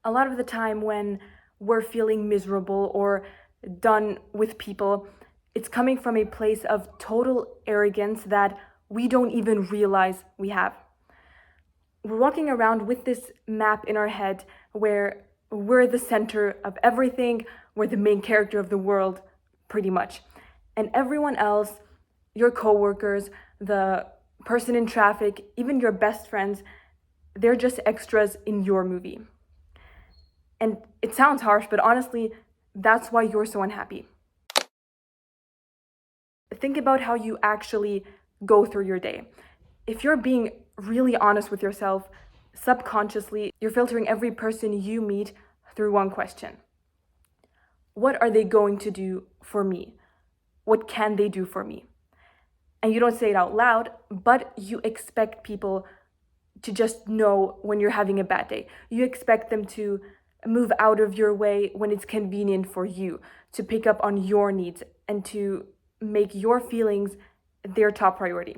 A lot of the time when we're feeling miserable or done with people, it's coming from a place of total arrogance that we don't even realize we have. We're walking around with this map in our head where we're the center of everything, we're the main character of the world, pretty much. And everyone else, your coworkers, the person in traffic, even your best friends, they're just extras in your movie. And it sounds harsh, but honestly, that's why you're so unhappy. Think about how you actually go through your day. If you're being really honest with yourself, subconsciously, you're filtering every person you meet through one question: what are they going to do for me? What can they do for me? And you don't say it out loud, but you expect people to just know when you're having a bad day. You expect them to move out of your way when it's convenient for you, to pick up on your needs, and to make your feelings their top priority.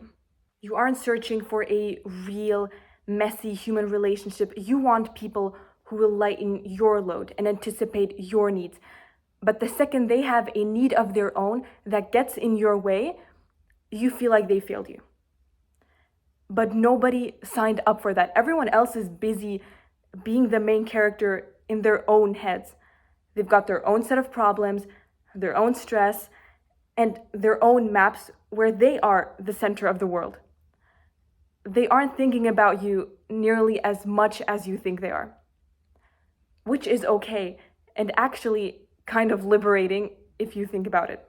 You aren't searching for a real, messy human relationship. You want people who will lighten your load and anticipate your needs. But the second they have a need of their own that gets in your way, you feel like they failed you. But nobody signed up for that. Everyone else is busy being the main character in their own heads. They've got their own set of problems, their own stress, and their own maps where they are the center of the world. They aren't thinking about you nearly as much as you think they are, which is okay and actually kind of liberating if you think about it.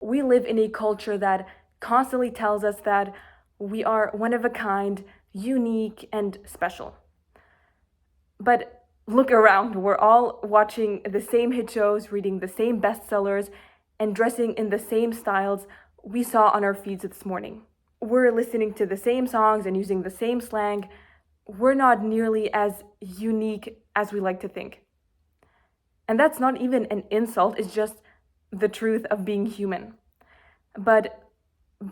We live in a culture that constantly tells us that we are one of a kind, unique, and special. But look around, we're all watching the same hit shows, reading the same bestsellers, and dressing in the same styles we saw on our feeds this morning. We're listening to the same songs and using the same slang. We're not nearly as unique as we like to think. And that's not even an insult, it's just the truth of being human. But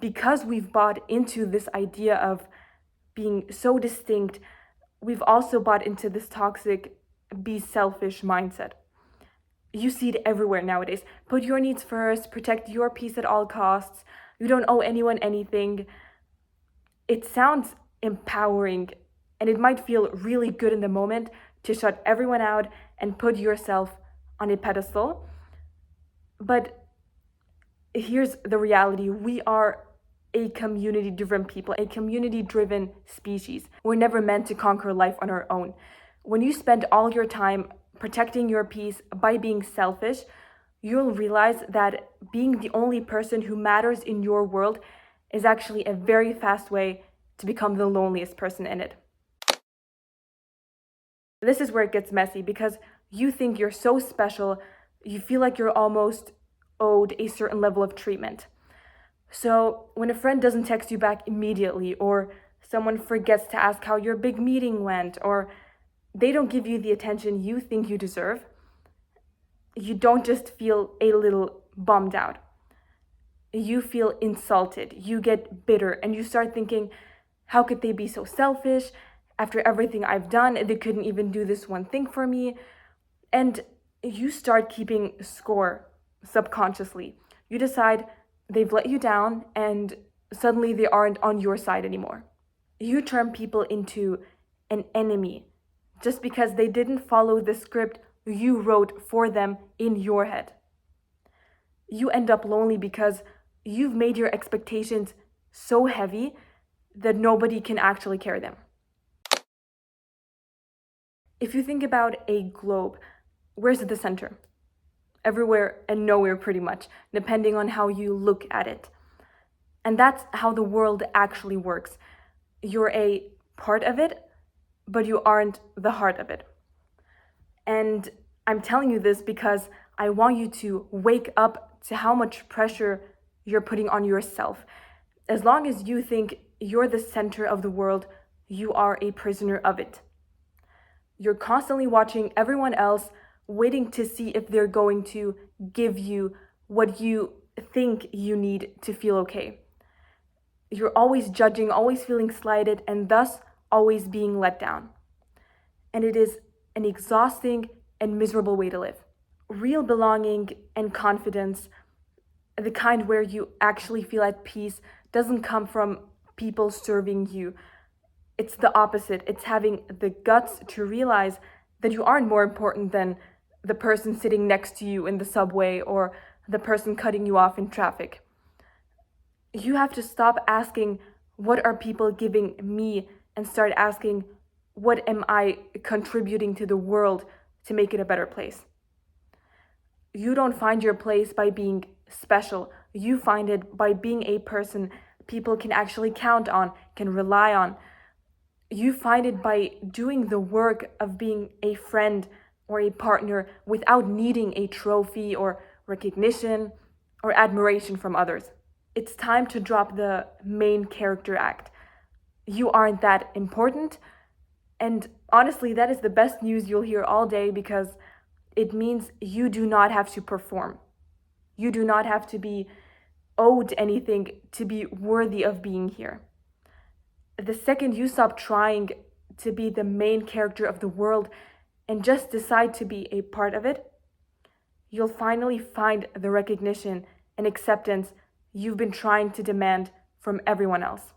because we've bought into this idea of being so distinct, we've also bought into this toxic, be selfish mindset. You see it everywhere nowadays. Put your needs first, protect your peace at all costs. You don't owe anyone anything. It sounds empowering and it might feel really good in the moment to shut everyone out and put yourself on a pedestal. But here's the reality: we are a community driven people, a community driven species. We're never meant to conquer life on our own. When you spend all your time protecting your peace by being selfish, you'll realize that being the only person who matters in your world is actually a very fast way to become the loneliest person in it. This is where it gets messy because you think you're so special, you feel like you're almost owed a certain level of treatment. So when a friend doesn't text you back immediately, or someone forgets to ask how your big meeting went, or they don't give you the attention you think you deserve, you don't just feel a little bummed out. You feel insulted, you get bitter, and you start thinking, how could they be so selfish? After everything I've done, they couldn't even do this one thing for me. And you start keeping score subconsciously. You decide they've let you down, and suddenly they aren't on your side anymore. You turn people into an enemy just because they didn't follow the script you wrote for them in your head. You end up lonely because you've made your expectations so heavy that nobody can actually carry them. If you think about a globe, where's the center? Everywhere and nowhere, pretty much, depending on how you look at it. And that's how the world actually works. You're a part of it, but you aren't the heart of it. And I'm telling you this because I want you to wake up to how much pressure you're putting on yourself. As long as you think you're the center of the world, you are a prisoner of it. You're constantly watching everyone else, waiting to see if they're going to give you what you think you need to feel okay. You're always judging, always feeling slighted, and thus always being let down. and it is an exhausting and miserable way to live. Real belonging and confidence, the kind where you actually feel at peace, doesn't come from people serving you. It's the opposite. It's having the guts to realize that you aren't more important than the person sitting next to you in the subway or the person cutting you off in traffic. You have to stop asking, what are people giving me? And start asking, what am I contributing to the world to make it a better place? You don't find your place by being special. You find it by being a person people can actually count on, can rely on. You find it by doing the work of being a friend or a partner without needing a trophy or recognition or admiration from others. It's time to drop the main character act. You aren't that important. And honestly, that is the best news you'll hear all day, because it means you do not have to perform. You do not have to be owed anything to be worthy of being here. The second you stop trying to be the main character of the world and just decide to be a part of it, you'll finally find the recognition and acceptance you've been trying to demand from everyone else.